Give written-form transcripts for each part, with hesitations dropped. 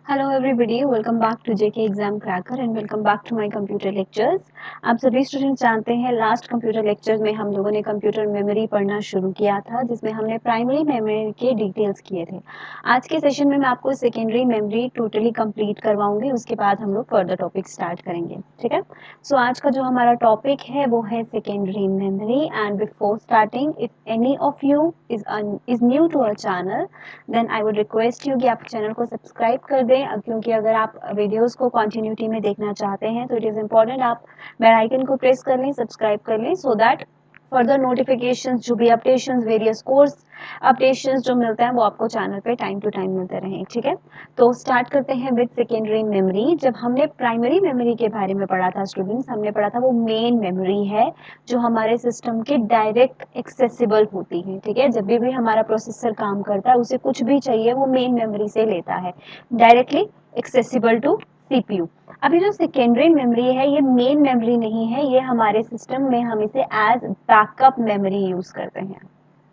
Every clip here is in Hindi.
Hello everybody, welcome back to JK exam cracker and welcome back to my computer lectures. आप सभी स्टूडेंट्स जानते हैं लास्ट कंप्यूटर लेक्चर्स में हम लोगों ने कंप्यूटर मेमोरी पढ़ना शुरू किया था, जिसमें हमने प्राइमरी मेमोरी के डिटेल्स किए थे। आज के सेशन में मैं आपको सेकेंडरी मेमोरी टोटली कंप्लीट करवाऊंगी, उसके बाद हम लोग फर्दर टॉपिक स्टार्ट करेंगे। ठीक है, सो आज का जो हमारा टॉपिक है वो है secondary memory. And before starting, if any of you is new to our channel, then I would request you कि आप चैनल को सब्सक्राइब कर दें, क्योंकि अगर आप वीडियोस को कंटिन्यूटी में देखना चाहते हैं तो इट इज़ इम्पॉर्टेंट आप बेल आइकन को प्रेस कर लें, सब्सक्राइब कर लें, सो दैट फर्दर नोटिफिकेशंस जो भी अपडेशंस वेरियस कोर्स अपडेशंस जो मिलते हैं वो आपको चैनल पे टाइम टू टाइम मिलते रहें। ठीक है, तो स्टार्ट करते हैं विद सेकेंडरी मेमोरी। जब हमने प्राइमरी मेमोरी के बारे में पढ़ा था स्टूडेंट्स, हमने पढ़ा था वो मेन मेमोरी है जो हमारे सिस्टम के डायरेक्ट एक्सेसिबल होती है। ठीक है, जब भी हमारा प्रोसेसर काम करता है उसे कुछ भी चाहिए वो मेन मेमोरी से लेता है, डायरेक्टली एक्सेसिबल टू सीपीयू। अभी जो सेकेंडरी मेमोरी है ये मेन मेमोरी नहीं है, ये हमारे सिस्टम में हम इसे एज बैकअप मेमोरी यूज करते हैं।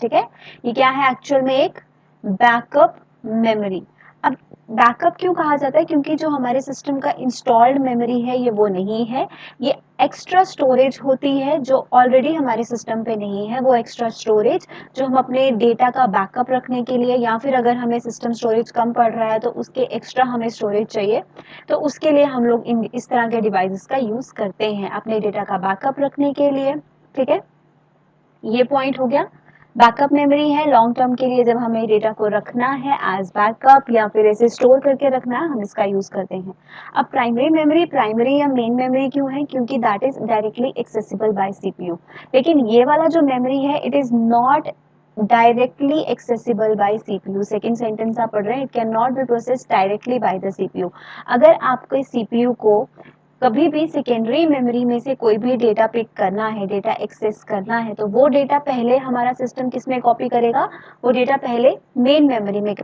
ठीक है, ये क्या है एक्चुअल में, एक बैकअप मेमोरी। अब बैकअप क्यों कहा जाता है, क्योंकि जो हमारे सिस्टम का इंस्टॉल्ड मेमोरी है ये वो नहीं है, ये एक्स्ट्रा स्टोरेज होती है जो ऑलरेडी हमारे सिस्टम पे नहीं है। वो एक्स्ट्रा स्टोरेज जो हम अपने डेटा का बैकअप रखने के लिए, या फिर अगर हमें सिस्टम स्टोरेज कम पड़ रहा है तो उसके एक्स्ट्रा हमें स्टोरेज चाहिए, तो उसके लिए हम लोग इस तरह के डिवाइसेस का यूज करते हैं अपने डेटा का बैकअप रखने के लिए। ठीक है, ये पॉइंट हो गया। बैकअप मेमोरी है लॉन्ग टर्म के लिए, जब हमें डेटा को रखना है एज बैकअप या फिर ऐसे स्टोर करके रखना है, हम इसका यूज करते हैं। अब प्राइमरी मेमोरी प्राइमरी या मेन मेमोरी क्यों है, क्योंकि that is directly accessible bye CPU. लेकिन ये वाला जो मेमोरी है it is not directly accessible bye CPU. Second sentence आप पढ़ रहे हैं, it can not be processed directly by the CPU. अगर आपके सीपीयू को कभी भी सेकेंडरी मेमोरी में से कोई भी डेटा पिक करना है, डेटा एक्सेस करना है, तो वो डेटा पहले हमारा सिस्टम किस में कॉपी करेगा, वो डेटा पहले मेन मेमोरी में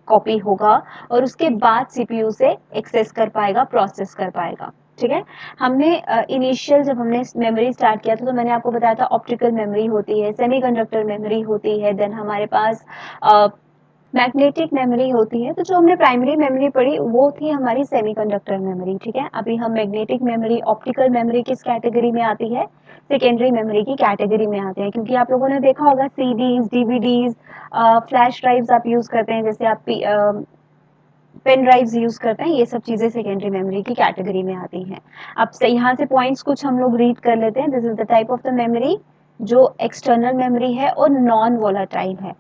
कॉपी होगा और उसके बाद सीपीयू से एक्सेस कर पाएगा, प्रोसेस कर पाएगा। ठीक है, हमने इनिशियल जब हमने मेमोरी स्टार्ट किया था तो मैंने आपको बताया था ऑप्टिकल मेमोरी होती है, सेमीकंडक्टर मेमोरी होती है, देन हमारे पास मैग्नेटिक मेमोरी होती है। तो जो हमने प्राइमरी मेमोरी पढ़ी वो थी हमारी सेमीकंडक्टर मेमोरी। ठीक है, अभी हम मैग्नेटिक मेमोरी, ऑप्टिकल मेमोरी किस कैटेगरी में आती है, सेकेंडरी मेमोरी की कैटेगरी में आते हैं। क्योंकि आप लोगों ने देखा होगा सीडीज, डीवीडीज, फ्लैश ड्राइव्स आप यूज करते हैं, जैसे आप पेन ड्राइव्स यूज करते हैं, ये सब चीजें सेकेंडरी मेमोरी की कैटेगरी में आती हैं। अब से यहाँ से पॉइंट्स कुछ हम लोग रीड कर लेते हैं। This is the type of the memory जो एक्सटर्नल मेमोरी है और नॉन वोलाटाइल है।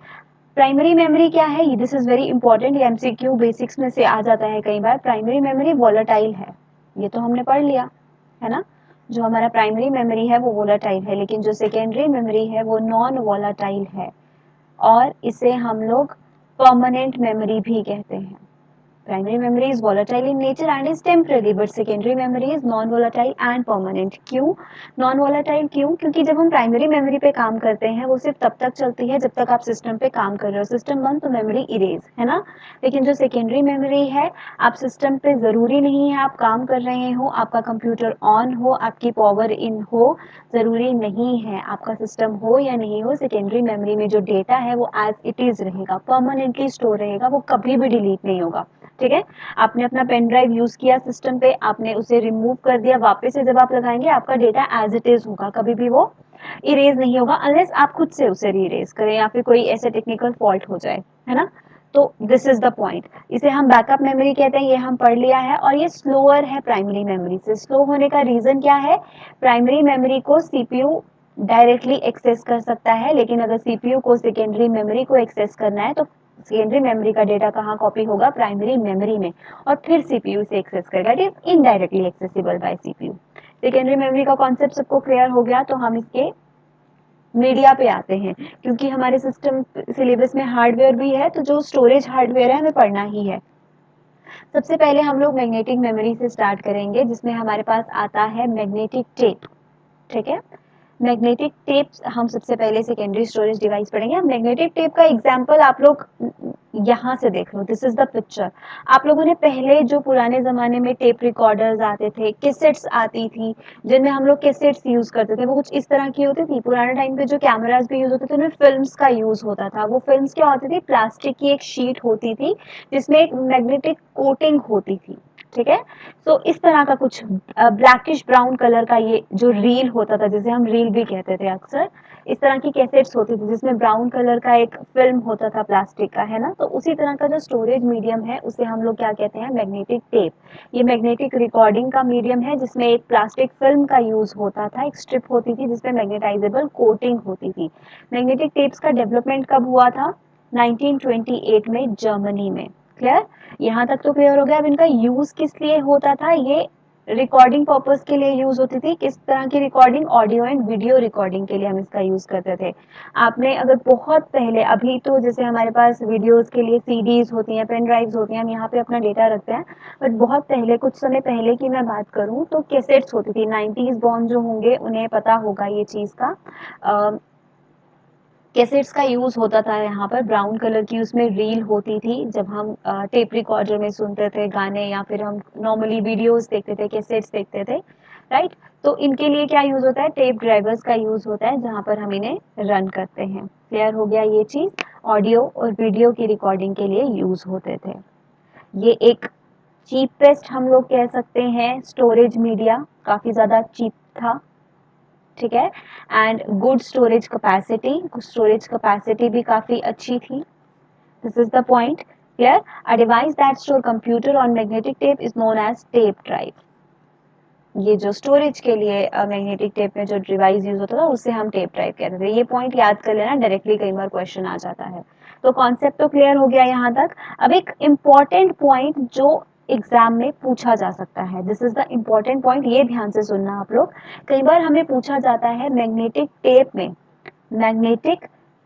प्राइमरी मेमोरी क्या है, दिस इज वेरी इंपॉर्टेंट, ये एमसीक्यू बेसिक्स में से आ जाता है कई बार। प्राइमरी मेमोरी वोलाटाइल है, ये तो हमने पढ़ लिया है ना। जो हमारा प्राइमरी मेमोरी है वो वोलाटाइल है, लेकिन जो सेकेंडरी मेमोरी है वो नॉन वोलाटाइल है और इसे हम लोग परमानेंट मेमोरी भी कहते हैं। Primary memory is volatile in nature and is temporary, but secondary memory is non-volatile and permanent. क्यों non-volatile, क्यों, क्योंकि जब हम प्राइमरी मेमोरी पे काम करते हैं वो सिर्फ तब तक चलती है जब तक आप सिस्टम पे काम कर रहे हो। सिस्टम बंद तो मेमोरी इरेज, है ना। लेकिन जो सेकेंडरी मेमोरी है, आप सिस्टम पे जरूरी नहीं है आप काम कर रहे हो, आपका कंप्यूटर ऑन हो, आपकी पावर इन हो, जरूरी नहीं है आपका सिस्टम हो या नहीं हो, सेकेंडरी मेमोरी में जो डेटा है वो एज इट इज रहेगा, परमानेंटली स्टोर रहेगा, वो कभी भी डिलीट नहीं होगा। ठीक है, आपने अपना पेन ड्राइव यूज किया सिस्टम पे, आपने उसे रिमूव कर दिया, वापस से जब आप लगाएंगे आपका डेटा एज इट इज होगा, कभी भी वो इरेज नहीं होगा अनलेस आप खुद से उसे रीरेज करें या फिर कोई ऐसे टेक्निकल फॉल्ट हो जाए, है ना। तो दिस इज द पॉइंट, इसे हम बैकअप मेमोरी कहते हैं, ये हम पढ़ लिया है। और ये स्लोअर है प्राइमरी मेमोरी से। स्लो होने का रीजन क्या है, प्राइमरी मेमोरी को सीपीयू डायरेक्टली एक्सेस कर सकता है, लेकिन अगर सीपीयू को सेकेंडरी मेमोरी को एक्सेस करना है तो सेकेंडरी मेमोरी का डेटा कहाँ कॉपी होगा, प्राइमरी मेमोरी में, और फिर सीपीयू से एक्सेस करेगा। It is indirectly accessible bye CPU. Secondary memory का कॉन्सेप्ट सबको क्लियर हो गया, तो हम इसके मीडिया पे आते हैं। क्योंकि हमारे सिस्टम सिलेबस में हार्डवेयर भी है, तो जो स्टोरेज हार्डवेयर है हमें पढ़ना ही है। सबसे पहले हम लोग मैग्नेटिक मेमोरी से स्टार्ट करेंगे, जिसमें हमारे पास आता है मैग्नेटिक टेप। ठीक है, मैग्नेटिक टेप्स हम सबसे पहले सेकेंडरी स्टोरेज डिवाइस पढ़ेंगे। हम मैग्नेटिक टेप का एग्जांपल आप लोग यहाँ से देख लो, दिस इज द पिक्चर। आप लोगों ने पहले जो पुराने जमाने में टेप रिकॉर्डर्स आते थे, कैसेट्स आती थी, जिनमें हम लोग कैसेट्स यूज करते थे, वो कुछ इस तरह की होती थी। पुराने टाइम पे जो कैमरास भी यूज होते थे उनमें फिल्म्स का यूज होता था। वो फिल्म्स क्या होती थी, प्लास्टिक की एक शीट होती थी जिसमें एक मैग्नेटिक कोटिंग होती थी, ठीक है। तो इस तरह का कुछ ब्लैकिश ब्राउन कलर का ये जो रील होता था, जिसे हम रील भी कहते थे अक्सर, इस तरह की कैसेट्स होती थी जिसमें ब्राउन कलर का एक फिल्म होता था प्लास्टिक का, है ना। तो उसी तरह का जो स्टोरेज मीडियम है उसे हम लोग क्या कहते हैं, मैग्नेटिक टेप। ये मैग्नेटिक रिकॉर्डिंग का मीडियम है जिसमें एक प्लास्टिक फिल्म का यूज होता था, एक स्ट्रिप होती थी जिसमें मैग्नेटाइजेबल कोटिंग होती थी। मैग्नेटिक टेप्स का डेवलपमेंट कब हुआ था, 1928 में जर्मनी में। क्लियर, यहाँ तक तो क्लियर हो गया। अब इनका यूज किस लिए होता था, ये रिकॉर्डिंग पर्पस के लिए यूज होती थी। किस तरह की recording, audio and video recording के लिए हम इसका यूज करते थे। आपने अगर बहुत पहले, अभी तो जैसे हमारे पास वीडियोस के लिए सीडीज होती हैं, पेन ड्राइव्स होती हैं, हम यहाँ पे अपना डेटा रखते हैं, बट बहुत पहले, कुछ समय पहले की मैं बात करूँ तो कैसेट्स होती थी। 90s बॉर्न जो होंगे उन्हें पता होगा ये चीज का। कैसेट्स का यूज होता था यहाँ पर, ब्राउन कलर की उसमें रील होती थी। जब हम टेप रिकॉर्डर में सुनते थे गाने या फिर हम नॉर्मली वीडियोस देखते थे, कैसेट्स देखते थे, राइट। तो इनके लिए क्या यूज होता है, टेप ड्राइवर्स का यूज होता है जहाँ पर हम इन्हें रन करते हैं। क्लियर हो गया ये चीज, ऑडियो और वीडियो की रिकॉर्डिंग के लिए यूज होते थे। ये एक चीपेस्ट हम लोग कह सकते हैं स्टोरेज मीडिया, काफी ज्यादा चीप था, ठीक है। एंड गुड स्टोरेज कैपेसिटी भी काफी अच्छी थी। This is the point. Clear, a device that store computer on magnetic tape is known as tape drive. ये जो स्टोरेज के लिए मैग्नेटिक टेप में जो डिवाइस यूज होता था उसे हम टेप ड्राइव कहते थे। ये पॉइंट याद कर लेना, डायरेक्टली कई बार क्वेश्चन आ जाता है। तो कॉन्सेप्ट तो क्लियर हो गया यहाँ तक। अब एक इम्पॉर्टेंट पॉइंट जो एग्जाम में पूछा जा सकता है, this is the important point, ये ध्यान से सुनना आप लोग। कई बार हमें पूछा जाता है मैग्नेटिक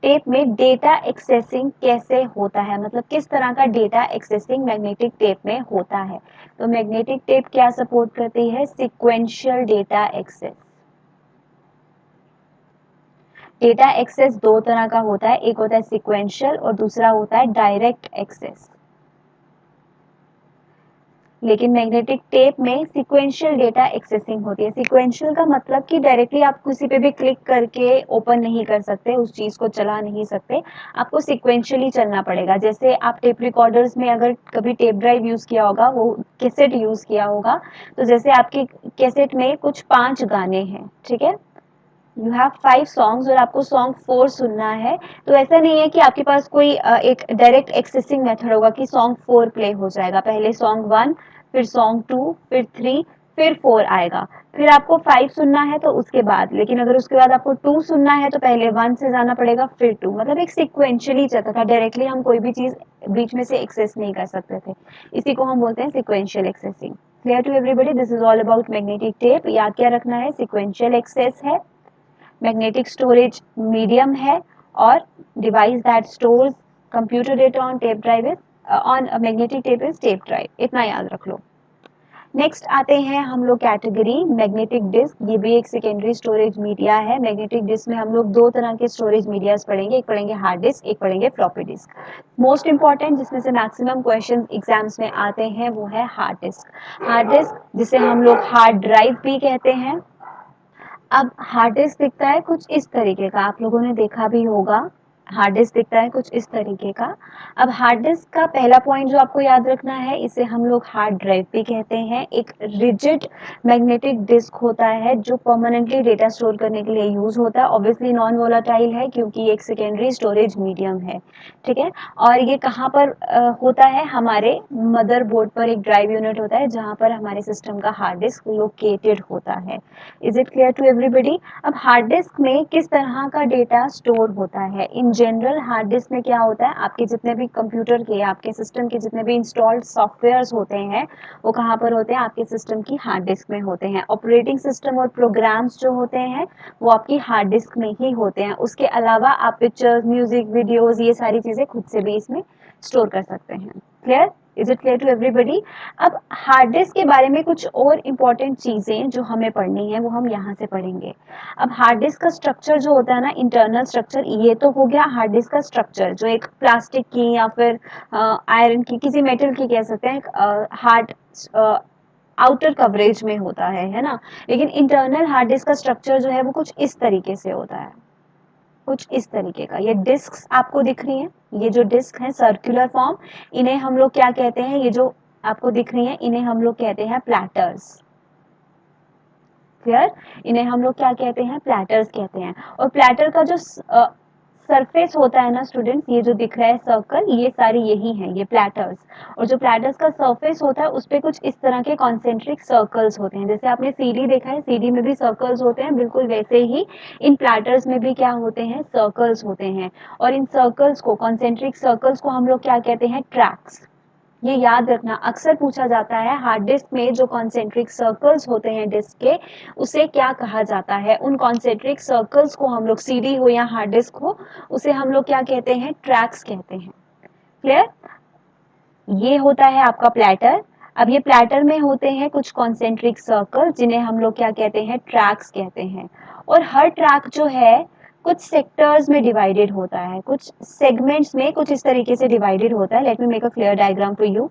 टेप में डेटा एक्सेसिंग कैसे होता है, मतलब किस तरह का डेटा एक्सेसिंग मैग्नेटिक टेप में होता है। तो मैग्नेटिक टेप क्या सपोर्ट करती है, sequential data access. Data access दो तरह का होता है, एक होता है सीक्वेंशियल और दूसरा होता है डायरेक्ट एक्सेस। लेकिन मैग्नेटिक टेप में सीक्वेंशियल डेटा एक्सेसिंग होती है। सीक्वेंशियल का मतलब कि डायरेक्टली आप किसी पे भी क्लिक करके ओपन नहीं कर सकते, उस चीज को चला नहीं सकते, आपको सीक्वेंशियली चलना पड़ेगा। जैसे आप टेप रिकॉर्डर्स में अगर कभी टेप ड्राइव यूज किया होगा, वो कैसेट यूज किया होगा, तो जैसे आपकी कैसेट में कुछ 5 गाने हैं, ठीक है, यू हैव 5 सॉन्ग्स और आपको सॉन्ग 4 सुनना है। तो ऐसा नहीं है कि आपके पास कोई एक डायरेक्ट एक्सेसिंग मेथड होगा कि सॉन्ग 4 प्ले हो जाएगा, पहले सॉन्ग 1, फिर सॉन्ग 2, फिर 3, फिर 4 आएगा, फिर आपको 5 सुनना है तो उसके बाद। लेकिन अगर उसके बाद आपको 2 सुनना है तो पहले 1 से जाना पड़ेगा, फिर 2, मतलब एक सिक्वेंशियली चलता था। डायरेक्टली हम कोई भी चीज बीच में से एक्सेस नहीं कर सकते थे, इसी को हम बोलते हैं sequential accessing. Clear to everybody, this is all about magnetic tape. याद क्या रखना है, सिक्वेंशियल एक्सेस है, मैग्नेटिक स्टोरेज मीडियम है, और device that stores computer data on tape drive is on magnetic tape is tape drive. इतना याद रख लो। नेक्स्ट आते हैं हम लोग कैटेगरी मैग्नेटिक डिस्क। ये भी एक सेकेंडरी स्टोरेज मीडिया है। मैग्नेटिक डिस्क में हम लोग दो तरह के स्टोरेज मीडियाज पढ़ेंगे, एक पढ़ेंगे हार्ड डिस्क, एक पढ़ेंगे फ्लॉपी डिस्क। मोस्ट इंपॉर्टेंट जिसमें से मैक्सिमम क्वेश्चन एग्जाम्स में आते हैं वो है हार्ड डिस्क। हार्ड डिस्क जिसे हम लोग हार्ड ड्राइव भी कहते हैं। अब हार्ड डिस्क दिखता है कुछ इस तरीके का, आप लोगों ने देखा भी होगा, हार्ड डिस्क दिखता है कुछ इस तरीके का। अब हार्ड डिस्क का पहला पॉइंट जो आपको याद रखना है, इसे हम लोग हार्ड ड्राइव भी कहते हैं। एक रिजिड मैग्नेटिक डिस्क होता है जो परमानेंटली डेटा स्टोर करने के लिए यूज होता है। ऑब्वियसली नॉन वोलाटाइल है क्योंकि एक सेकेंडरी स्टोरेज मीडियम है, ठीक है। और ये कहाँ पर होता है, हमारे मदरबोर्ड पर एक ड्राइव यूनिट होता है जहाँ पर हमारे सिस्टम का हार्ड डिस्क लोकेटेड होता है। Is it clear to everybody. अब हार्ड डिस्क में किस तरह का डेटा स्टोर होता है, इन जनरल हार्ड डिस्क में क्या होता है, आपके जितने भी कंप्यूटर के, आपके सिस्टम के जितने भी इंस्टॉल्ड सॉफ्टवेयर्स होते हैं वो कहाँ पर होते हैं, आपके सिस्टम की हार्ड डिस्क में होते हैं। ऑपरेटिंग सिस्टम और प्रोग्राम्स जो होते हैं वो आपकी हार्ड डिस्क में ही होते हैं। उसके अलावा आप पिक्चर्स, म्यूजिक, वीडियोज, ये सारी चीजें खुद से भी इसमें स्टोर कर सकते हैं। Clear. Is it clear to everybody? अब हार्ड डिस्क के बारे में कुछ और इम्पोर्टेंट चीजें जो हमें पढ़नी है वो हम यहाँ से पढ़ेंगे। अब हार्ड डिस्क का स्ट्रक्चर जो होता है ना, इंटरनल स्ट्रक्चर, ये तो हो गया हार्ड डिस्क का स्ट्रक्चर, जो एक प्लास्टिक की या फिर आयरन की, किसी मेटल की कह सकते हैं, हार्ड आउटर कवरेज में होता है ना। लेकिन इंटरनल हार्ड डिस्क का स्ट्रक्चर जो है वो कुछ इस तरीके से होता है, कुछ इस तरीके का। ये डिस्क आपको दिख रही हैं, ये जो डिस्क है सर्कुलर फॉर्म, इन्हें हम लोग क्या कहते हैं, ये जो आपको दिख रही हैं इन्हें हम लोग कहते हैं प्लैटर्स। क्लियर? इन्हें हम लोग क्या कहते हैं, प्लैटर्स कहते हैं। और प्लैटर का जो सरफेस होता है ना स्टूडेंट्स, ये जो दिख रहा है सर्कल, ये सारी यही है, ये प्लैटर्स। और जो प्लैटर्स का सरफेस होता है उस पे कुछ इस तरह के कॉन्सेंट्रिक सर्कल्स होते हैं। जैसे आपने सीडी देखा है, सीडी में भी सर्कल्स होते हैं, बिल्कुल वैसे ही इन प्लैटर्स में भी क्या होते हैं, सर्कल्स होते हैं। और इन सर्कल्स को, कॉन्सेंट्रिक सर्कल्स को हम लोग क्या कहते हैं, ट्रैक्स। ये याद रखना, अक्सर पूछा जाता है हार्ड डिस्क में जो कॉन्सेंट्रिक सर्कल्स होते हैं डिस्क के, उसे क्या कहा जाता है। उन कॉन्सेंट्रिक सर्कल्स को हम लोग, सीडी हो या हार्ड डिस्क हो, उसे हम लोग क्या कहते हैं, ट्रैक्स कहते हैं। क्लियर? ये होता है आपका प्लैटर। अब ये प्लैटर में होते हैं कुछ कॉन्सेंट्रिक सर्कल, जिन्हें हम लोग क्या कहते हैं, ट्रैक्स कहते हैं। और हर ट्रैक जो है कुछ सेक्टर्स में डिवाइडेड होता है, कुछ सेगमेंट्स में कुछ इस तरीके से डिवाइडेड होता है। Let me make a clear diagram for you.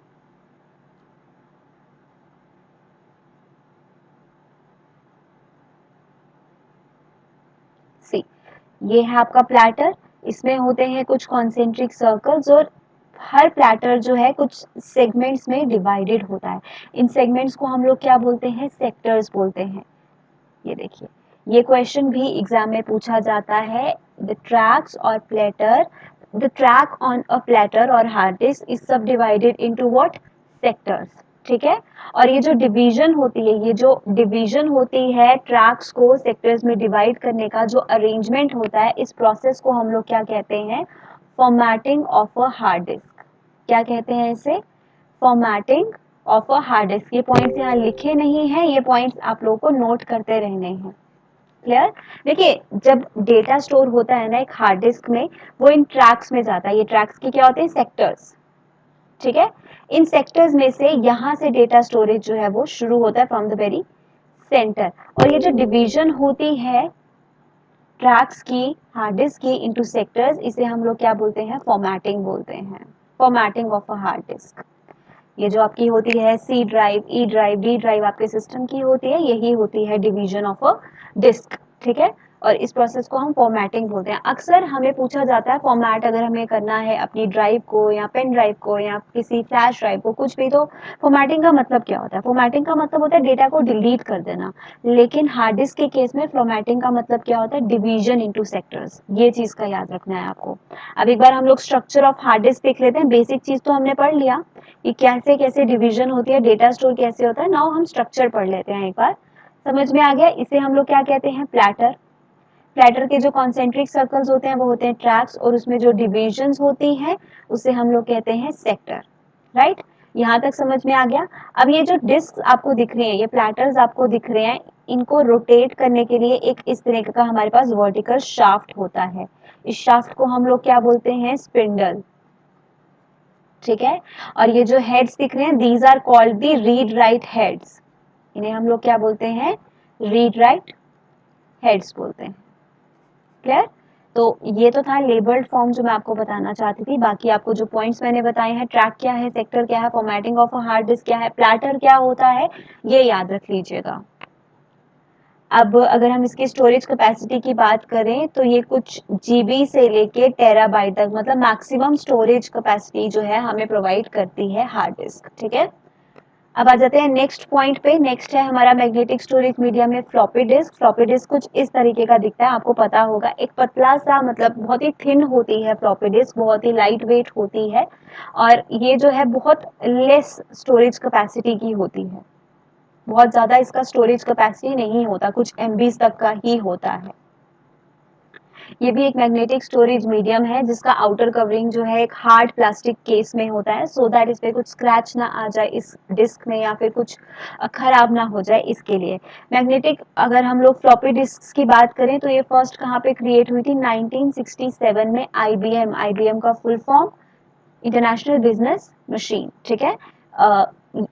See, ये है आपका प्लैटर, इसमें होते हैं कुछ कॉन्सेंट्रिक सर्कल्स, और हर प्लैटर जो है कुछ सेगमेंट्स में डिवाइडेड होता है। इन सेगमेंट्स को हम लोग क्या बोलते हैं, सेक्टर्स बोलते हैं। ये देखिए, ये क्वेश्चन भी एग्जाम में पूछा जाता है। द ट्रैक्स और platter, the track on a platter और हार्ड डिस्क इज सब डिवाइडेड इनटू व्हाट, सेक्टर्स। ठीक है? और ये जो डिवीजन होती है, ये जो डिवीजन होती है ट्रैक्स को सेक्टर्स में डिवाइड करने का जो अरेंजमेंट होता है, इस प्रोसेस को हम लोग क्या कहते हैं, formatting of a hard disc. क्या कहते हैं इसे, formatting of a hard disk. ये पॉइंट्स यहाँ लिखे नहीं हैं, ये पॉइंट्स आप लोगों को नोट करते रहने हैं। क्लियर? देखिए, जब डेटा स्टोर होता है ना एक हार्ड डिस्क में, वो इन ट्रैक्स में जाता है। ये ट्रैक्स की क्या होते हैं, सेक्टर्स। ठीक है? इन सेक्टर्स में से यहाँ से डेटा स्टोरेज जो है वो शुरू होता है, फ्रॉम द वेरी सेंटर। और ये जो डिवीजन होती है ट्रैक्स की, हार्ड डिस्क की, इनटू सेक्टर्स, इसे हम लोग क्या बोलते हैं, फॉर्मेटिंग बोलते हैं। Formatting of a hard disk. ये जो आपकी होती है C drive, E drive, D drive आपके सिस्टम की होती है, यही होती है डिवीजन ऑफ अ डिस्क। ठीक है? और इस प्रोसेस को हम फॉर्मेटिंग बोलते हैं। अक्सर हमें पूछा जाता है फॉर्मेट अगर हमें करना है अपनी ड्राइव को या पेन ड्राइव को या किसी फ्लैश ड्राइव को, कुछ भी, तो फॉर्मेटिंग का मतलब क्या होता है, फॉर्मेटिंग का मतलब होता है डेटा को डिलीट कर देना। लेकिन हार्ड डिस्क के केस में फॉर्मेटिंग का मतलब क्या होता है, डिवीजन इनटू सेक्टर्स। ये चीज का याद रखना है आपको। अब एक बार हम लोग स्ट्रक्चर ऑफ हार्ड डिस्क देख लेते हैं। बेसिक चीज तो हमने पढ़ लिया कि कैसे कैसे डिवीजन होती है, डेटा स्टोर कैसे होता है। नाउ हम स्ट्रक्चर पढ़ लेते हैं एक बार, समझ में आ गया। इसे हम लोग क्या कहते हैं, प्लैटर। प्लैटर के जो कॉन्सेंट्रिक सर्कल्स होते हैं वो होते हैं ट्रैक्स, और उसमें जो डिविजन्स होती हैं उसे हम लोग कहते हैं सेक्टर। राइट? यहाँ तक समझ में आ गया। अब ये जो डिस्क आपको दिख रही है, ये प्लैटर्स आपको दिख रहे हैं, इनको रोटेट करने के लिए एक इस तरह का हमारे पास वर्टिकल शाफ्ट होता है। इस शाफ्ट को हम लोग क्या बोलते हैं, स्पिंडल। ठीक है? और ये जो हेड्स दिख रहे हैं, these are called the read write heads. इन्हें हम लोग क्या बोलते हैं, रीड राइट हेड्स बोलते हैं। क्लियर? तो ये तो था लेबल्ड फॉर्म जो मैं आपको बताना चाहती थी। बाकी आपको जो पॉइंट्स मैंने बताए हैं, ट्रैक क्या है, सेक्टर क्या है, formatting of a hard disc क्या है, प्लैटर क्या होता है, ये याद रख लीजिएगा। अब अगर हम इसकी स्टोरेज कैपेसिटी की बात करें तो ये कुछ जीबी से लेके टेराबाइट तक, मतलब मैक्सिमम स्टोरेज कैपेसिटी जो है हमें प्रोवाइड करती है हार्ड डिस्क। ठीक है? अब आ जाते हैं नेक्स्ट पॉइंट पे। नेक्स्ट है हमारा मैग्नेटिक स्टोरेज मीडियम में फ्लॉपी डिस्क। फ्लॉपी डिस्क कुछ इस तरीके का दिखता है, आपको पता होगा, एक पतला सा, मतलब बहुत ही थिन होती है फ्लॉपी डिस्क, बहुत ही लाइट वेट होती है, और ये जो है बहुत लेस स्टोरेज कैपेसिटी की होती है। बहुत ज्यादा इसका स्टोरेज कैपेसिटी नहीं होता, कुछ एमबीज तक का ही होता है। ये भी एक मैग्नेटिक स्टोरेज मीडियम है जिसका आउटर कवरिंग जो है एक हार्ड प्लास्टिक केस में होता है, सो दैट इस पे कुछ स्क्रैच ना आ जाए इस डिस्क में, या फिर कुछ खराब ना हो जाए, इसके लिए। मैग्नेटिक, अगर हम लोग फ्लॉपी डिस्क की बात करें तो ये फर्स्ट कहाँ पे क्रिएट हुई थी, 1967 में। आईबीएम, आईबीएम का full form international business machine, ठीक है।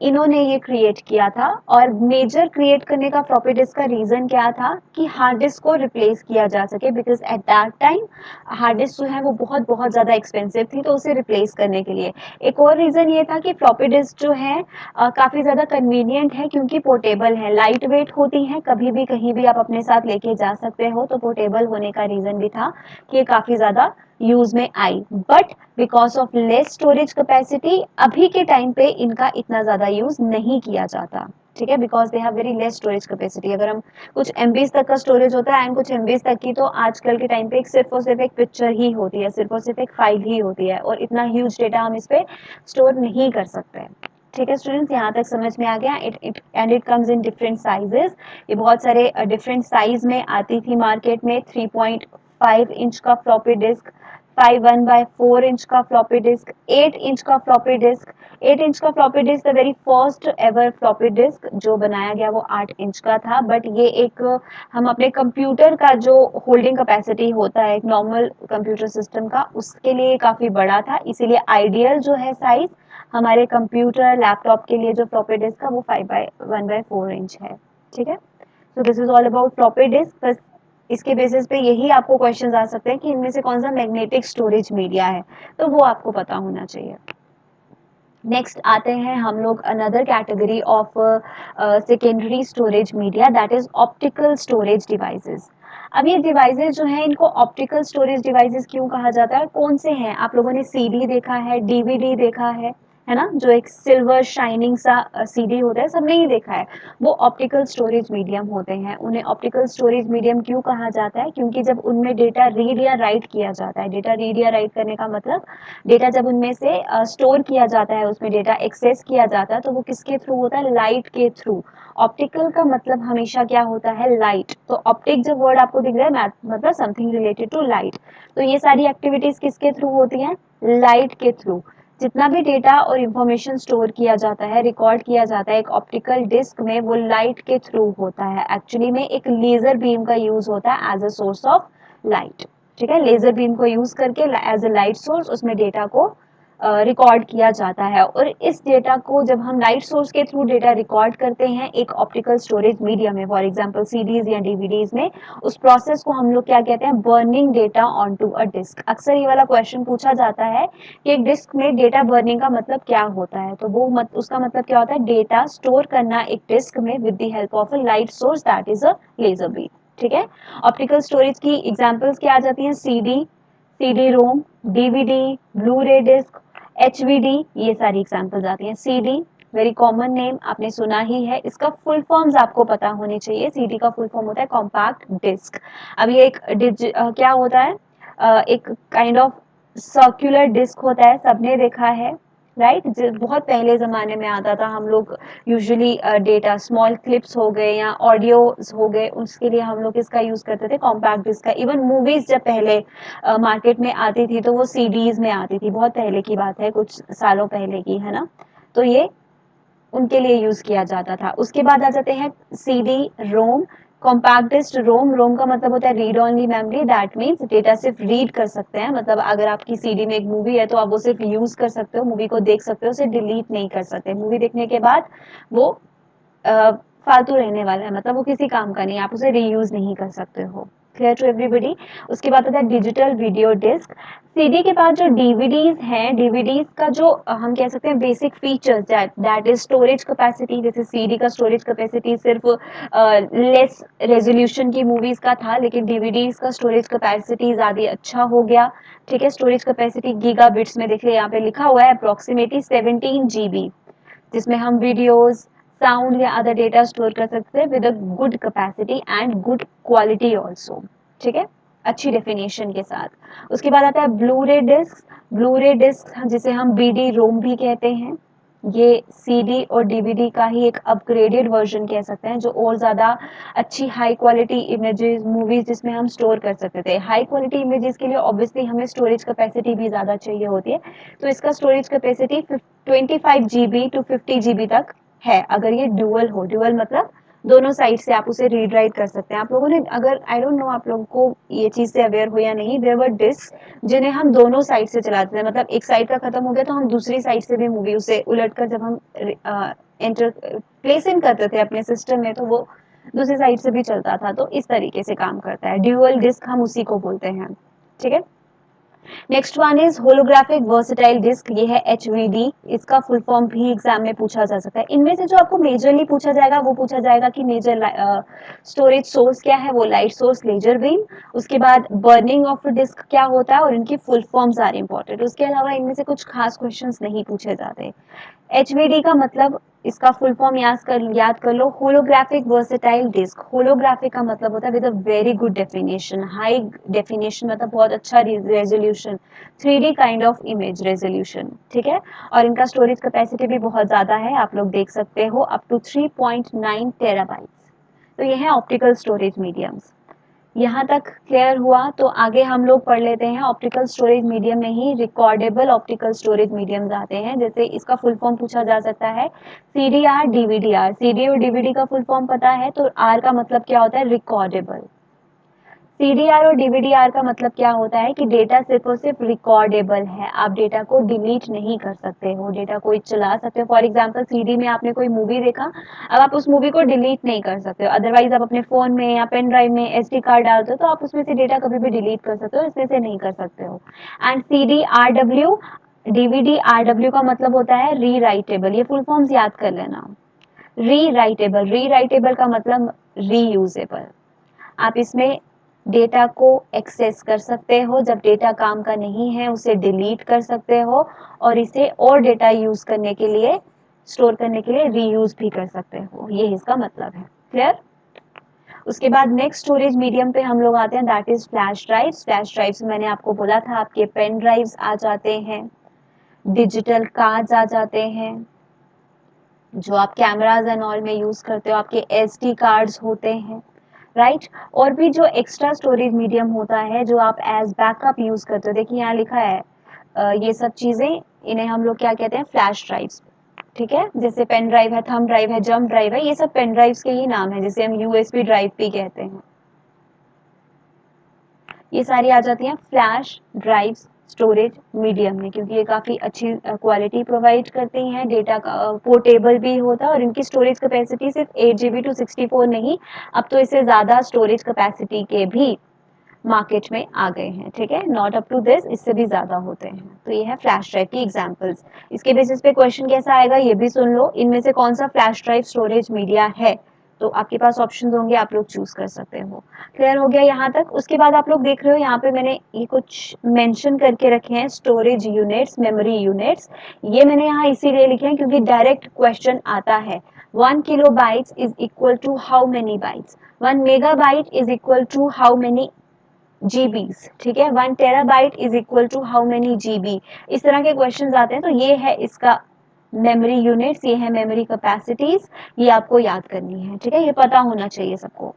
इन्होंने ये क्रिएट किया था, और मेजर क्रिएट करने का फ्लॉपी डिस्क का रीजन क्या था कि हार्ड डिस्क को रिप्लेस किया जा सके, because at that time hard disk जो है वो बहुत बहुत ज़्यादा एक्सपेंसिव थी, तो उसे रिप्लेस करने के लिए। एक और रीज़न ये था कि फ्लॉपी डिस्क जो है काफ़ी ज़्यादा कन्वीनियंट है, क्योंकि पोर्टेबल है, लाइट वेट होती है, कभी भी कहीं भी आप अपने साथ लेके जा सकते हो, तो पोर्टेबल होने का रीज़न भी था कि ये काफ़ी ज़्यादा यूज में आई। But because of less storage capacity अभी के टाइम पे इनका इतना ज़्यादा यूज नहीं किया जाता, ठीक है, because they have very less storage capacity. अगर हम कुछ एमबीज तक का स्टोरेज होता है एंड कुछ एमबीज तक की, तो आजकल के टाइम पे एक सिर्फ और सिर्फ एक पिक्चर ही होती है, सिर्फ और सिर्फ एक फाइल ही होती है, और इतना ह्यूज डेटा हम इस पे स्टोर नहीं कर सकते। ठीक है स्टूडेंट्स, यहाँ तक समझ में आ गया। It comes in different sizes. ये बहुत सारे डिफरेंट साइज में आती थी मार्केट में। 3.5 इंच का फ्लॉपी डिस्क, 5/1/4 इंच का फ्लॉपी डिस्क, 8 इंच का फ्लॉपी डिस्क। 8 इंच का floppy disk the very first ever floppy disk जो बनाया गया वो 8 इंच का था, बट ये एक हम अपने कंप्यूटर का जो होल्डिंग कैपेसिटी होता है एक नॉर्मल कंप्यूटर सिस्टम का, उसके लिए काफी बड़ा था, इसीलिए आइडियल जो है साइज हमारे कंप्यूटर लैपटॉप के लिए जो फ्लॉपी डिस्क का वो 5/1/4 इंच है। ठीक है, so this is all about floppy disk. बस इसके बेसिस पे यही आपको क्वेश्चंस आ सकते हैं कि इनमें से कौन सा मैग्नेटिक स्टोरेज मीडिया है, तो वो आपको पता होना चाहिए। नेक्स्ट आते हैं हम लोग another category of secondary storage media, that is optical storage devices. अब ये डिवाइसेस जो है इनको ऑप्टिकल स्टोरेज डिवाइसेस क्यों कहा जाता है, कौन से हैं? आप लोगों ने सीडी देखा है, डीवीडी देखा है ना, जो एक सिल्वर शाइनिंग सा सीडी होता है, सबने ही देखा है। वो ऑप्टिकल स्टोरेज मीडियम होते हैं। उन्हें ऑप्टिकल स्टोरेज मीडियम क्यों कहा जाता है? क्योंकि जब उनमें डेटा रीड या राइट किया जाता है, डेटा रीड या राइट करने का मतलब डेटा जब उनमें से स्टोर किया जाता है, उसमें डेटा एक्सेस किया जाता है, तो वो किसके थ्रू होता है? लाइट के थ्रू। ऑप्टिकल का मतलब हमेशा क्या होता है? लाइट। तो ऑप्टिक जब वर्ड आपको दिख रहा है मतलब समथिंग रिलेटेड टू लाइट, तो ये सारी एक्टिविटीज किसके थ्रू होती हैं? लाइट के थ्रू। जितना भी डेटा और इंफॉर्मेशन स्टोर किया जाता है, रिकॉर्ड किया जाता है एक ऑप्टिकल डिस्क में, वो लाइट के थ्रू होता है। एक्चुअली में एक लेजर बीम का यूज होता है as a source of light. ठीक है, लेजर बीम को यूज करके एज अ लाइट सोर्स उसमें डेटा को रिकॉर्ड किया जाता है, और इस डेटा को जब हम लाइट सोर्स के थ्रू डेटा रिकॉर्ड करते हैं एक ऑप्टिकल स्टोरेज मीडियम में, फॉर एग्जांपल सीडीज या डीवीडीज में, उस प्रोसेस को हम लोग क्या कहते हैं? Burning data on to a disk. अक्सर ये वाला क्वेश्चन पूछा जाता है कि एक डिस्क में डेटा बर्निंग का मतलब क्या होता है, तो वो उसका मतलब क्या होता है? डेटा स्टोर करना एक डिस्क में with the help of a light source that is a laser beam. ठीक है, ऑप्टिकल स्टोरेज की एग्जांपल्स क्या आ जाती हैं? CD, CD ROM, DVD, blue रे डिस्क, एचवीडी, ये सारी एग्जांपल्स आती हैं। सीडी वेरी कॉमन नेम, आपने सुना ही है, इसका फुल फॉर्म्स आपको पता होने चाहिए। सीडी का फुल फॉर्म होता है कॉम्पैक्ट डिस्क। अब ये एक क्या होता है? एक काइंड ऑफ सर्कुलर डिस्क होता है, सबने देखा है राइट। बहुत पहले जमाने में आता था, हम लोग यूजुअली डेटा स्मॉल क्लिप्स हो गए या ऑडियो हो गए, उसके लिए हम लोग इसका यूज करते थे, कॉम्पैक्ट डिस्क का। इवन मूवीज जब पहले मार्केट में आती थी तो वो सीडीज में आती थी, बहुत पहले की बात है, कुछ सालों पहले की, है ना। तो ये उनके लिए यूज किया जाता था। उसके बाद आ जाते हैं सीडी रोम, कॉम्पैक्ट डिस्क रोम। रोम का मतलब होता है read only memory, that means data सिर्फ रीड कर सकते हैं, मतलब अगर आपकी सीडी में एक मूवी है तो आप वो सिर्फ यूज कर सकते हो, मूवी को देख सकते हो, उसे डिलीट नहीं कर सकते। मूवी देखने के बाद वो फालतू रहने वाला है, मतलब वो किसी काम का नहीं, आप उसे रीयूज नहीं कर सकते हो। Clear to everybody. उसके बाद आता है डिजिटल वीडियो डिस्क। सीडी के बाद जो डीवीडीज हैं, डीवीडीज का जो हम कह सकते हैं basic features, that is storage capacity. जैसे सीडी का स्टोरेज कैपेसिटी सिर्फ लेस रेजोल्यूशन की मूवीज का था, लेकिन डीवीडीज का स्टोरेज कैपेसिटी ज्यादा अच्छा हो गया। ठीक है, स्टोरेज कैपेसिटी गीगा बिट्स में देखिए, यहाँ पे लिखा हुआ है अप्रोक्सीमेटली 17 GB, जिसमें हम वीडियोस, साउंड या अदर डेटा स्टोर कर सकते हैं with a good capacity and good quality also. ठीक है, अच्छी डेफिनेशन के साथ। उसके बाद आता है ब्लू रे डिस्क। ब्लू रे डिस्क जिसे हम बीडी रोम भी कहते हैं, ये सीडी और डीवीडी का ही एक अपग्रेडेड वर्जन कह सकते हैं, जो और ज्यादा अच्छी हाई क्वालिटी इमेजेस, मूवीज जिसमें हम स्टोर कर सकते थे। हाई क्वालिटी इमेजेस के लिए ऑब्वियसली हमें स्टोरेज कैपेसिटी भी ज्यादा चाहिए होती है, तो इसका storage capacity 25 GB to 50 GB तक है, अगर ये ड्यूअल हो। ड्यूअल मतलब दोनों साइड से आप उसे रीड राइट कर सकते हैं। आप लोगों ने, अगर आई डोंट नो आप लोगों को ये चीज़ से अवेयर हो या नहीं, देयर वर डिस्क जिन्हें हम दोनों साइड से चलाते थे, मतलब एक साइड का खत्म हो गया तो हम दूसरी साइड से भी मूवी उसे उलट कर जब हम एंटर प्लेस इन करते थे अपने सिस्टम में, तो वो दूसरी साइड से भी चलता था। तो इस तरीके से काम करता है, ड्यूअल डिस्क हम उसी को बोलते हैं। ठीक है, next one is holographic versatile disk, ये है HVD। इसका फुल फॉर्म भी एग्जाम में पूछा जा सकता है। इनमें से जो आपको मेजरली पूछा जाएगा वो पूछा जाएगा कि मेजर स्टोरेज सोर्स क्या है, वो लाइट सोर्स लेजर बीम, उसके बाद बर्निंग ऑफ डिस्क क्या होता है, और इनकी फुल फॉर्म्स आर इंपॉर्टेंट। उसके अलावा इनमें से कुछ खास क्वेश्चंस नहीं पूछे जाते। HVD का मतलब, इसका फुल फॉर्म याद कर लो, होलोग्राफिक वर्सेटाइल डिस्क। होलोग्राफिक का मतलब होता है with a very good definition, high definition मतलब बहुत अच्छा resolution, 3D kind of image resolution. ठीक है, और इनका स्टोरेज कैपेसिटी भी बहुत ज़्यादा है, आप लोग देख सकते हो, अप टू 3.9 टेराबाइट्स। तो ये है ऑप्टिकल स्टोरेज मीडियम्स। यहाँ तक क्लियर हुआ, तो आगे हम लोग पढ़ लेते हैं ऑप्टिकल स्टोरेज मीडियम में ही रिकॉर्डेबल ऑप्टिकल स्टोरेज मीडियम्स आते हैं। जैसे इसका फुल फॉर्म पूछा जा सकता है CDR DVDR। CD और DVD का फुल फॉर्म पता है, तो R का मतलब क्या होता है, रिकॉर्डेबल। CDR और DVDR का मतलब क्या होता है कि डेटा सिर्फ और सिर्फ रिकॉर्डेबल है, आप डेटा को डिलीट नहीं कर सकते हो, डेटा को चला सकते हो। फॉर एग्जांपल CD में आपने कोई मूवी देखा, अब आप उस मूवी को डिलीट नहीं कर सकते हो। अदरवाइज आप अपने फोन में या पेन ड्राइव में SD कार्ड डालते हो तो आप उसमें से डेटा कभी भी डिलीट कर सकते हो, इसमें से नहीं कर सकते हो। एंड CDRW DVD RW का मतलब होता है री राइटेबल। ये फुल फॉर्म्स याद कर लेना। री राइटेबल का मतलब रीयूजेबल। आप इसमें डेटा को एक्सेस कर सकते हो, जब डेटा काम का नहीं है उसे डिलीट कर सकते हो, और इसे और डेटा यूज करने के लिए, स्टोर करने के लिए रीयूज भी कर सकते हो, ये इसका मतलब है। क्लियर? उसके बाद नेक्स्ट स्टोरेज मीडियम पे हम लोग आते हैं, that is flash drives. Flash drives मैंने आपको बोला था आपके पेन ड्राइव्स आ जाते हैं, डिजिटल कार्ड्स आ जाते हैं, जो आप कैमराज एंड ऑल में यूज करते हो, आपके SD कार्ड्स होते हैं, राइट। और भी जो एक्स्ट्रा स्टोरेज मीडियम होता है जो आप एज बैकअप यूज करते हो, देखिए यहाँ लिखा है ये सब चीजें, इन्हें हम लोग क्या कहते हैं, फ्लैश ड्राइव्स। ठीक है, जैसे पेन ड्राइव है, थंब ड्राइव है, जंप ड्राइव है, ये सब पेन ड्राइव्स के ही नाम है, जिसे हम USB ड्राइव भी कहते हैं। ये सारी आ जाती हैं फ्लैश ड्राइव्स स्टोरेज मीडियम में, क्योंकि ये काफ़ी अच्छी क्वालिटी प्रोवाइड करती हैं, डेटा का पोर्टेबल भी होता है, और इनकी स्टोरेज कैपेसिटी सिर्फ 8 GB to 64 नहीं, अब तो इससे ज़्यादा स्टोरेज कैपेसिटी के भी मार्केट में आ गए हैं। ठीक है, नॉट अप टू दिस, इससे भी ज़्यादा होते हैं। तो ये है फ्लैश ड्राइव की एग्जाम्पल्स। इसके बेसिस पे क्वेश्चन कैसा आएगा ये भी सुन लो, इनमें से कौन सा फ्लैश ड्राइव स्टोरेज मीडिया है, तो आपके पास ऑप्शन होंगे, आप लोग चूज कर सकते हो। क्लियर हो गया यहाँ तक? उसके बाद आप लोग देख रहे हो यहाँ पे मैंने ये कुछ मेंशन करके रखे हैं, स्टोरेज यूनिट्स, मेमोरी यूनिट्स। ये मैंने यहाँ इसीलिए लिखे हैं क्योंकि डायरेक्ट क्वेश्चन आता है, 1 kilobytes is equal to how many bytes, 1 megabyte is equal to how many GBs। ठीक है, 1 terabyte is equal to how many GB। इस तरह के क्वेश्चंस आते हैं, तो ये है इसका मेमोरी यूनिट्स, ये है मेमोरी कैपेसिटीज, ये आपको याद करनी है। ठीक है, ये पता होना चाहिए सबको।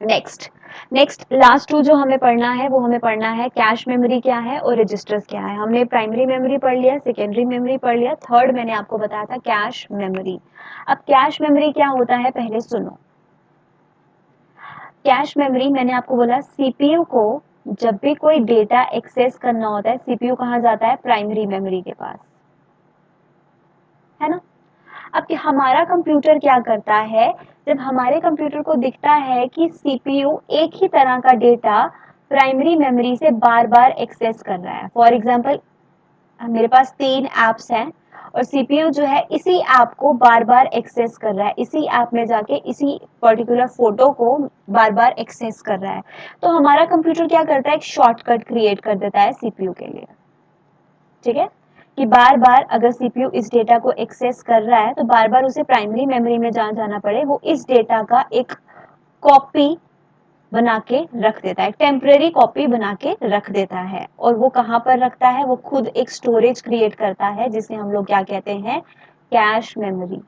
नेक्स्ट लास्ट टू जो हमें पढ़ना है, वो हमें पढ़ना है कैश मेमोरी क्या है और रजिस्टर्स क्या है। हमने प्राइमरी मेमोरी पढ़ लिया, सेकेंडरी मेमोरी पढ़ लिया, थर्ड मैंने आपको बताया था कैश मेमोरी। अब कैश मेमोरी क्या होता है पहले सुनो। कैश मेमोरी मैंने आपको बोला, CPU को जब भी कोई डेटा एक्सेस करना होता है, CPU कहाँ जाता है, प्राइमरी मेमोरी के पास, है ना। अब कि हमारा कंप्यूटर क्या करता है, जब हमारे कंप्यूटर को दिखता है कि CPU एक ही तरह का डेटा प्राइमरी मेमोरी से बार बार एक्सेस कर रहा है, फॉर एग्जांपल मेरे पास 3 ऐप्स हैं और CPU जो है इसी ऐप को बार बार एक्सेस कर रहा है, इसी ऐप में जाके इसी पर्टिकुलर फोटो को बार बार एक्सेस कर रहा है, तो हमारा कंप्यूटर क्या करता है, एक शॉर्टकट क्रिएट कर देता है CPU के लिए। ठीक है, कि बार बार अगर CPU इस डेटा को एक्सेस कर रहा है तो बार बार उसे प्राइमरी मेमोरी में जहाँ जाना पड़े, वो इस डेटा का एक कॉपी बना के रख देता है, टेम्परेरी कॉपी बना के रख देता है। और वो कहाँ पर रखता है, वो खुद एक स्टोरेज क्रिएट करता है, जिसे हम लोग क्या कहते हैं, कैश मेमोरी।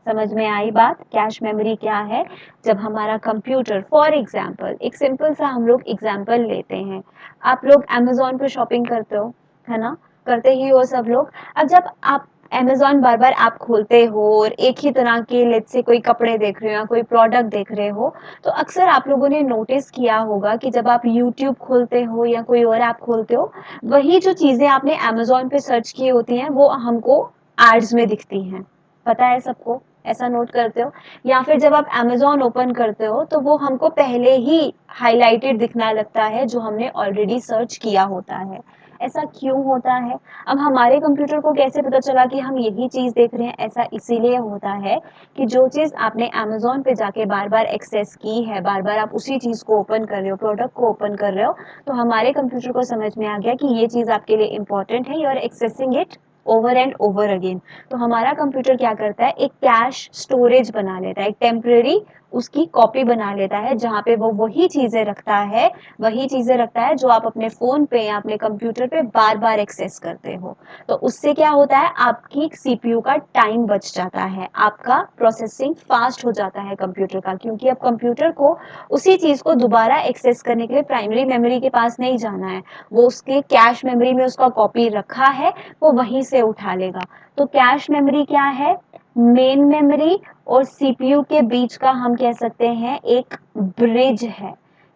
समझ में आई बात, कैश मेमोरी क्या है। जब हमारा कंप्यूटर, फॉर एग्जाम्पल एक सिंपल सा हम लोग एग्जाम्पल लेते हैं, आप लोग अमेजोन पे शॉपिंग करते हो, है ना, करते ही हो सब लोग। अब जब आप अमेज़न बार-बार ऐप खोलते हो और एक ही तरह के लेट्स से कोई कपड़े देख रहे हो या कोई प्रोडक्ट देख रहे हो, तो अक्सर आप लोगों ने नोटिस किया होगा कि जब आप यूट्यूब खोलते हो या कोई और ऐप खोलते हो, वही जो चीज़ें आपने अमेज़न पे सर्च की होती हैं, वो हमको एड्स में दिखती हैं। पता है सबको? ऐसा नोट करते हो? या फिर जब आप अमेज़न ओपन करते हो, तो वो हमको पहले ही हाइलाइटेड दिखना लगता है, जो हमने ऑलरेडी सर्च किया होता है। ऐसा क्यों होता है? अब हमारे कंप्यूटर को कैसे पता चला कि हम यही चीज़ देख रहे हैं? ऐसा इसीलिए होता है कि जो चीज़ आपने अमेज़न पे जाके बार-बार एक्सेस की है, बार-बार आप उसी चीज़ को ओपन कर रहे हो, प्रोडक्ट को ओपन कर रहे हो, तो हमारे कंप्यूटर को समझ में आ गया कि ये चीज़ आपके लिए इम्पोर्टेंट है, you are accessing it over and over again. तो हमारा कंप्यूटर क्या करता है, एक कैश स्टोरेज बना लेता है, एक टेम्परेरी उसकी कॉपी बना लेता है, जहाँ पे वो वही चीज़ें रखता है जो आप अपने फ़ोन पे या अपने कंप्यूटर पे बार-बार एक्सेस करते हो। तो उससे क्या होता है, आपकी सीपीयू का टाइम बच जाता है, आपका प्रोसेसिंग फास्ट हो जाता है कंप्यूटर का, क्योंकि अब कंप्यूटर को उसी चीज़ को दोबारा एक्सेस करने के लिए प्राइमरी मेमोरी के पास नहीं जाना है, वो उसके कैश मेमोरी में उसका कॉपी रखा है, वो वहीं से उठा लेगा। तो कैश मेमोरी क्या है, मेन मेमोरी और सीपीयू के बीच का हम कह सकते हैं एक ब्रिज है,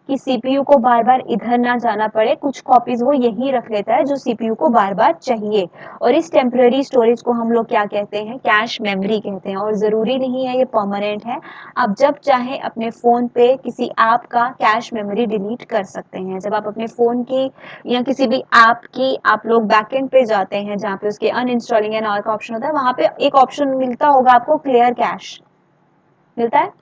कि सीपीयू को बार बार इधर ना जाना पड़े, कुछ कॉपीज वो यही रख लेता है जो सीपीयू को बार बार चाहिए। और इस टेम्पररी स्टोरेज को हम लोग क्या कहते हैं, कैश मेमोरी कहते हैं। और जरूरी नहीं है ये परमानेंट है, आप जब चाहे अपने फोन पे किसी ऐप का कैश मेमोरी डिलीट कर सकते हैं। जब आप अपने फोन की या किसी भी ऐप की आप लोग बैकएंड पे जाते हैं, जहाँ पे उसके अनइंस्टॉलिंग एंड ऑल का ऑप्शन होता है, वहां पे एक ऑप्शन मिलता होगा आपको, क्लियर कैश मिलता है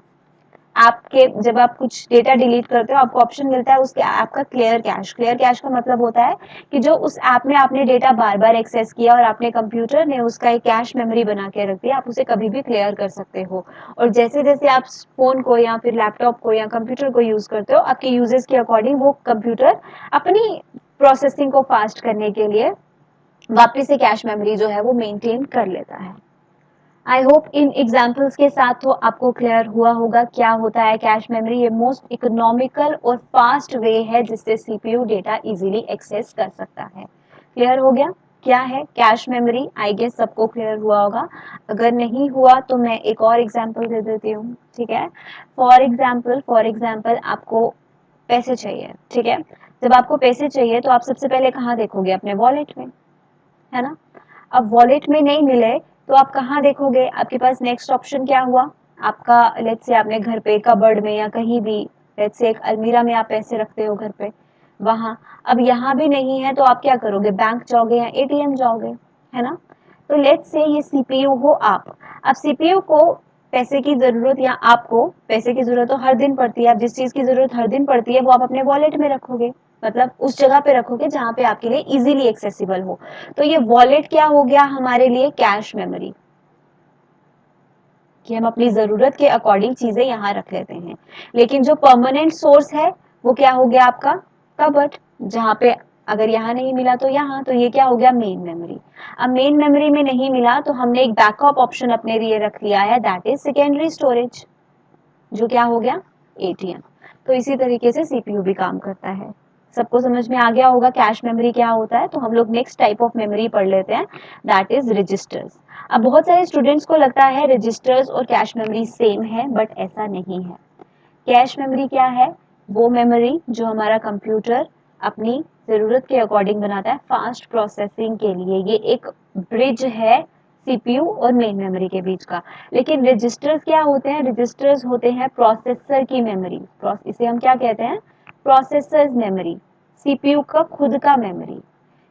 आपके। जब आप कुछ डेटा डिलीट करते हो, आपको ऑप्शन मिलता है उसके ऐप का क्लियर कैश। क्लियर कैश का मतलब होता है कि जो उस ऐप में आपने डेटा बार बार एक्सेस किया और आपने कंप्यूटर ने उसका एक कैश मेमोरी बना के रख दिया, आप उसे कभी भी क्लियर कर सकते हो। और जैसे जैसे आप फोन को या फिर लैपटॉप को या कंप्यूटर को यूज करते हो, आपके यूजेस के अकॉर्डिंग वो कंप्यूटर अपनी प्रोसेसिंग को फास्ट करने के लिए वापस से कैश मेमोरी जो है वो मेंटेन कर लेता है। आई होप इन एग्जाम्पल्स के साथ तो आपको क्लियर हुआ होगा क्या होता है कैश मेमोरी। ये मोस्ट इकोनॉमिकल और फास्ट वे है जिससे सीपीयू डेटा इजीली एक्सेस कर सकता है। क्लियर हो गया क्या है कैश मेमोरी? आई गेस सबको क्लियर हुआ होगा। अगर नहीं हुआ तो मैं एक और एग्जाम्पल दे देती हूँ, ठीक है। फॉर एग्जाम्पल आपको पैसे चाहिए, ठीक है। जब आपको पैसे चाहिए तो आप सबसे पहले कहाँ देखोगे, अपने वॉलेट में, है ना। अब वॉलेट में नहीं मिले तो आप कहाँ देखोगे, आपके पास नेक्स्ट ऑप्शन क्या हुआ, आपका लेट्स से आपने घर पे कबर्ड में या कहीं भी लेट्स से एक अलमीरा में आप पैसे रखते हो घर पे, वहां अब यहाँ भी नहीं है तो आप क्या करोगे, बैंक जाओगे या एटीएम जाओगे, है ना। तो लेट्स से ये सीपीयू हो आप, अब सीपीयू को पैसे की जरूरत या आपको पैसे की जरूरत तो हर दिन पड़ती है, आप जिस चीज की जरूरत हर दिन पड़ती है वो आप अपने वॉलेट में रखोगे, मतलब उस जगह पे रखोगे जहां पे आपके लिए इजीली एक्सेसिबल हो। तो ये वॉलेट क्या हो गया हमारे लिए, कैश मेमोरी, कि हम अपनी जरूरत के अकॉर्डिंग चीजें यहाँ रख लेते हैं। लेकिन जो परमानेंट सोर्स है वो क्या हो गया आपका, कबर्ड, जहाँ पे अगर यहाँ नहीं मिला तो यहाँ, तो ये क्या हो गया, मेन मेमोरी। अब मेन मेमोरी में नहीं मिला तो हमने एक बैकअप ऑप्शन अपने लिए रख लिया है, दैट इज सेकेंडरी स्टोरेज, जो क्या हो गया, एटीएम। तो इसी तरीके से सीपीयू भी काम करता है। सबको समझ में आ गया होगा कैश मेमोरी क्या होता है। तो हम लोग नेक्स्ट टाइप ऑफ मेमोरी पढ़ लेते हैं, दैट इज रजिस्टर्स। अब बहुत सारे स्टूडेंट्स को लगता है रजिस्टर्स और कैश मेमोरी सेम है, बट ऐसा नहीं है। कैश मेमोरी क्या है, वो मेमोरी जो हमारा कंप्यूटर अपनी जरूरत के अकॉर्डिंग बनाता है फास्ट प्रोसेसिंग के लिए, ये एक ब्रिज है सीपीयू और मेन मेमोरी के बीच का। लेकिन रजिस्टर्स क्या होते हैं, रजिस्टर्स होते हैं प्रोसेसर की मेमोरी, इसे हम क्या कहते हैं, प्रोसेसर्स मेमोरी, सीपीयू का खुद का मेमोरी।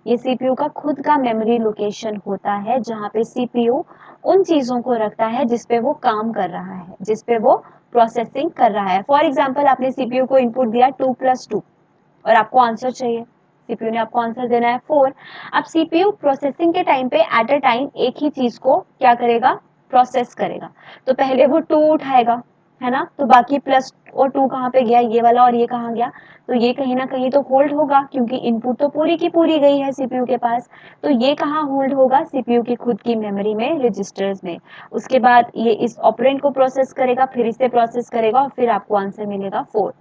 ये सीपीयू का खुद का मेमोरी लोकेशन होता है जहाँ पे सीपीयू उन चीजों को रखता है जिसपे वो काम कर रहा है, जिसपे वो प्रोसेसिंग कर रहा है। फॉर एग्जाम्पल आपने सीपीयू को इनपुट दिया 2+2 और आपको आंसर चाहिए, सीपीयू ने आपको आंसर देना है 4। अब सीपीयू प्रोसेसिंग के टाइम पे एट अ टाइम एक ही चीज को क्या करेगा, प्रोसेस करेगा। तो पहले वो 2 उठाएगा, है ना, तो बाकी प्लस और 2 कहाँ पे गया, ये वाला, और ये कहाँ गया, तो ये कहीं ना कहीं तो होल्ड होगा क्योंकि इनपुट तो पूरी की पूरी गई है सीपीयू के पास। तो ये कहाँ होल्ड होगा, सीपीयू की खुद की मेमोरी में, रजिस्टर्स में। उसके बाद ये इस ऑपरेंड को प्रोसेस करेगा, फिर इसे प्रोसेस करेगा और फिर आपको आंसर मिलेगा 4।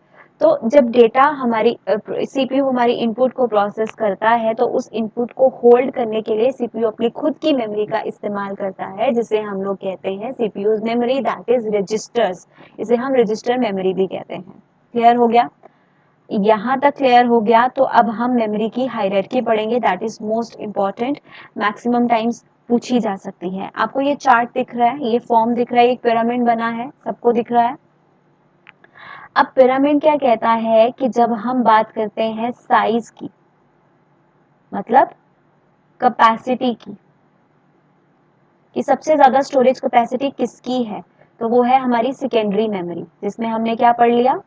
तो जब डेटा हमारी सीपीयू हमारी इनपुट को प्रोसेस करता है तो उस इनपुट को होल्ड करने के लिए सीपीयू अपनी खुद की मेमोरी का इस्तेमाल करता है, जिसे हम लोग कहते हैं CPU's memory, that is registers. इसे हम रजिस्टर मेमोरी भी कहते हैं। क्लियर हो गया? यहाँ तक क्लियर हो गया तो अब हम मेमोरी की हायरार्की पढ़ेंगे, that is most important, maximum times पूछी जा सकती है। आपको ये चार्ट दिख रहा है, ये फॉर्म दिख रहा है, एक पिरामिड बना है, सबको दिख रहा है। अब पिरामिड क्या कहता है कि जब हम बात करते हैं साइज की, मतलब कैपेसिटी की, कि सबसे ज्यादा स्टोरेज कैपेसिटी किसकी है, तो वो है हमारी सेकेंडरी मेमोरी, जिसमें हमने क्या पढ़ लिया,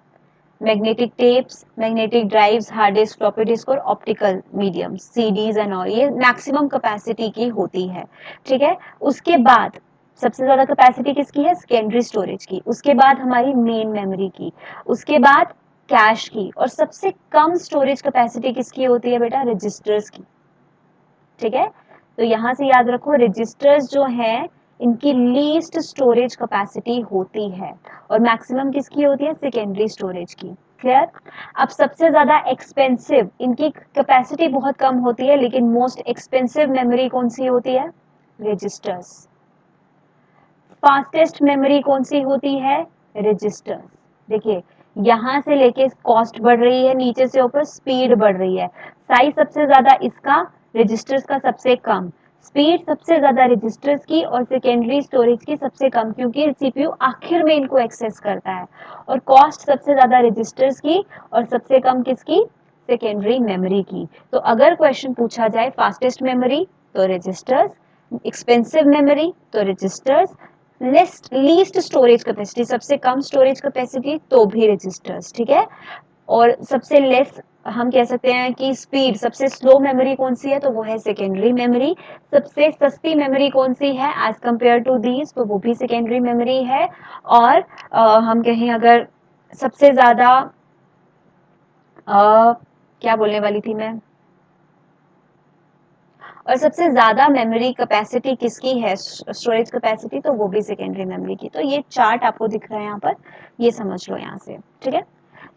magnetic tapes, magnetic drives, hard disk, floppy disk और optical medium, CDs and all, ये मैक्सिमम कैपेसिटी की होती है। ठीक है, उसके बाद सबसे ज्यादा कैपेसिटी किसकी है, सेकेंडरी स्टोरेज की, उसके बाद हमारी मेन मेमोरी की, उसके बाद कैश की, और सबसे कम स्टोरेज कैपेसिटी किसकी होती है बेटा, रजिस्टर्स की। ठीक है, तो यहां से याद रखो रजिस्टर्स जो है इनकी लीस्ट स्टोरेज कैपेसिटी होती है, और मैक्सिमम किसकी होती है, सेकेंडरी स्टोरेज की। क्लियर? अब सबसे ज्यादा एक्सपेंसिव, इनकी कैपेसिटी बहुत कम होती है लेकिन मोस्ट एक्सपेंसिव मेमोरी कौन सी होती है, रजिस्टर्स। फास्टेस्ट मेमोरी कौन सी होती है, रजिस्टर्स। देखिए यहां से लेके कॉस्ट बढ़ रही है, नीचे से ऊपर स्पीड बढ़ रही है, साइज सबसे ज्यादा इसका, रजिस्टर्स का सबसे कम, स्पीड सबसे ज्यादा रजिस्टर्स की और सेकेंडरी स्टोरेज की सबसे कम, क्योंकि सीपीयू आखिर में इनको एक्सेस करता है, और कॉस्ट सबसे ज्यादा रजिस्टर्स की और सबसे कम किसकी, सेकेंडरी मेमोरी की। तो अगर क्वेश्चन पूछा जाए फास्टेस्ट मेमोरी तो रजिस्टर्स, एक्सपेंसिव मेमोरी तो रजिस्टर्स, लीस्ट स्टोरेज कैपेसिटी सबसे कम स्टोरेज कैपेसिटी तो भी रजिस्टर्स। ठीक है, और सबसे लेस हम कह सकते हैं कि स्पीड, सबसे स्लो मेमोरी कौन सी है, तो वो है सेकेंडरी मेमोरी। सबसे सस्ती मेमोरी कौन सी है एज कंपेयर टू दीज, तो वो भी सेकेंडरी मेमोरी है। और हम कहें अगर सबसे ज्यादा क्या बोलने वाली थी मैं, और सबसे ज्यादा मेमोरी कैपेसिटी किसकी है, स्टोरेज कैपेसिटी, तो वो भी सेकेंडरी मेमोरी की। तो ये चार्ट आपको दिख रहा है यहाँ पर, ये समझ लो यहाँ से। ठीक है,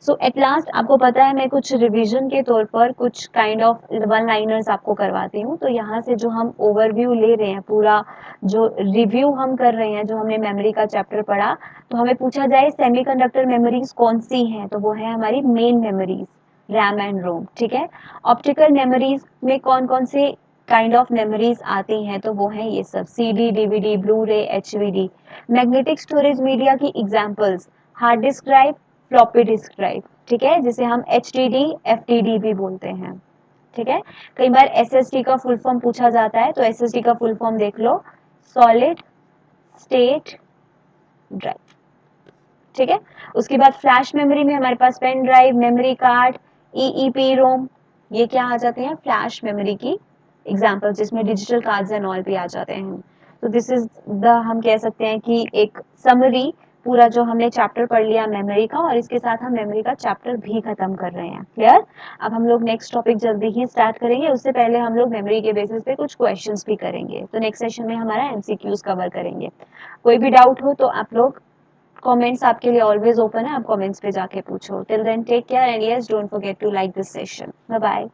सो एट लास्ट आपको पता है मैं कुछ रिवीजन के तौर पर कुछ काइंड ऑफ वन लाइनर्स आपको करवाती हूँ। तो यहाँ से जो हम ओवरव्यू ले रहे हैं, पूरा जो रिव्यू हम कर रहे हैं, जो हमने मेमोरी का चैप्टर पढ़ा, तो हमें पूछा जाए सेमीकंडक्टर मेमोरीज कौन सी हैं, तो वो है हमारी मेन मेमोरीज, रैम एंड रोम। ठीक है, ऑप्टिकल मेमोरीज में कौन कौन से काइंड ऑफ मेमोरीज आती हैं, तो वो है ये सब, सीडी, डीवीडी, ब्लू रे, एचवीडी। मैग्नेटिक स्टोरेज मीडिया की examples, hard disk drive, floppy disk drive. ठीक है, जिसे हम एचडीडी, एफटीडी भी बोलते हैं। ठीक है, कई बार एसएसडी का फुल फॉर्म पूछा जाता है, तो एसएसडी का फुल फॉर्म देख लो, सॉलिड स्टेट ड्राइव। ठीक है, उसके बाद फ्लैश मेमोरी में हमारे पास pen drive, memory card, E E P ROM, ये क्या आ जाते हैं, फ्लैश मेमोरी की एग्जांपल, जिसमें डिजिटल कार्ड्स एंड ऑल भी आ जाते हैं। तो दिस इज द, हम कह सकते हैं कि एक समरी, पूरा जो हमने चैप्टर पढ़ लिया मेमोरी का, और इसके साथ हम मेमोरी का चैप्टर भी खत्म कर रहे हैं। क्लियर? अब हम लोग नेक्स्ट टॉपिक जल्दी ही स्टार्ट करेंगे, उससे पहले हम लोग मेमोरी के बेसिस पे कुछ क्वेश्चंस भी करेंगे। तो नेक्स्ट सेशन में हमारा एमसीक्यूज कवर करेंगे। कोई भी डाउट हो तो आप लोग, कमेंट्स आपके लिए ऑलवेज ओपन है, आप कमेंट्स पे जाके पूछो। Till then take care and yes, don't forget to like this session. Bye bye.